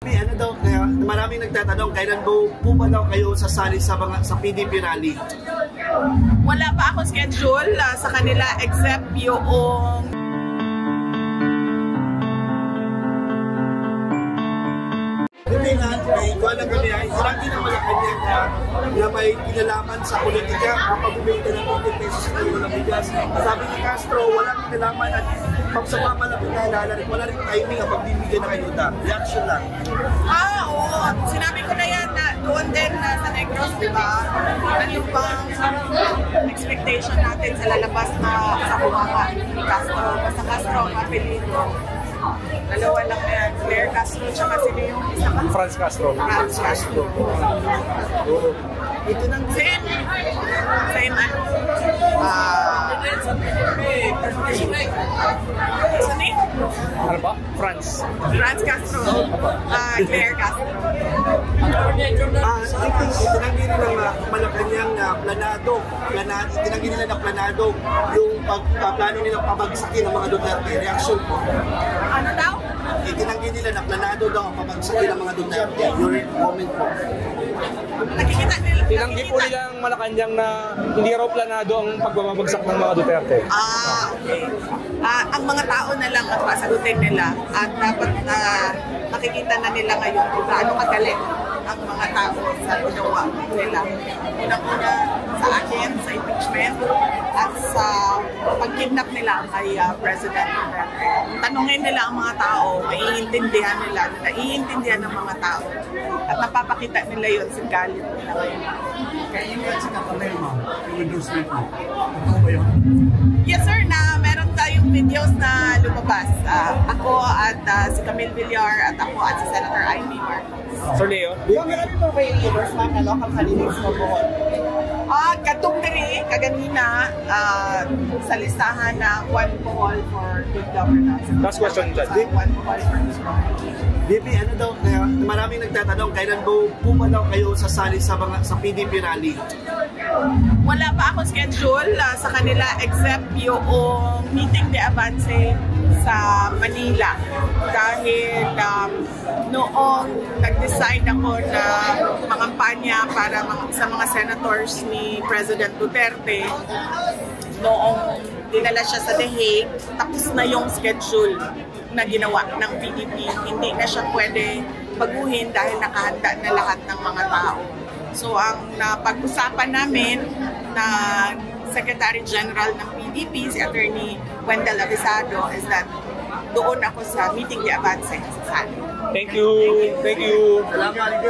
Ano daw, maraming nagtatanong, kailan po ba daw kayo sasali sa PDP rally? Wala pa ako schedule sa kanila except yung may igual ang kami ay lagi na Malacanang na may kinalaman sa politika kapag bumenta ng 20 pesos na yun ng bigas. Sabi ni Castro, walang kinalaman at pag sa pamalapit na halalan, wala rin timing ang pagbibigyan ng ayuda. Reaction lang. Oo. Sinabi ko na yan na doon din sa Negros, di ba? Ano bang expectation natin sa lalabas na sa bumama ni Castro? Basta Castro, mapilito. Dalawa lang yan. Claire Castro, tsaka sino yung isa pa? Franz Castro. Franz Castro. Ito nang Same ano? Saan Ano ba? Franz Castro. Claire Castro. Itinanggi nila ng Malacanang na itinanggi nila na planado yung plano nilang pabagsakin ng mga Duterte. Reaction po. Ano daw? Itinanggi nila na planado daw ang pabagsakin ng mga Duterte. Your comment po. Nakikita nila. Tinanggi po nilang Malacanang na hindi raw planado ang pagbabagsak ng mga Duterte. Okay. Ang mga tao na lang ang pasagutin nila at dapat nakikita na nila ngayon kung gaano kadali ang mga tao sa ginawa nila. Unang-una sa akin, sa impeachment at sa pag-kidnap nila kay President Duterte. Tanungin nila ang mga tao, maiintindihan nila, naiintindihan ng mga tao at napapakita nila yun sa galit nila ngayon. Kaya yung sa kapalay mo, yung endorsement mo, ito ba yun? Yes sir, na meron tayong videos na lumabas. Ako at si Camille Villar at ako at si Senator Amy Marcos. Sir Leo? Marami po kayo endorsement na local candidates mo po. Katong diri, kaganina, sa listahan na one poll for good governance. Last question, Judge. One poll for good governance. Bibi, ano daw, maraming nagtatanong, kailan po ba daw kayo sasali sa PDP rally? Wala pa ako schedule sa kanila except yung meeting de avance sa Manila. Dahil noong nag-decide ako na mangampanya para sa mga senators ni President Duterte, noong dinala siya sa The Hague, tapos na yung schedule na ginawa ng PDP. Hindi na siya pwede baguhin dahil nakahanda na lahat ng mga tao. So ang napag-usapan namin na Secretary General ng PDP, si Attorney Wendell Avisado, is that doon ako sa meeting de avance sa sali. Thank you. Thank you. Salamat.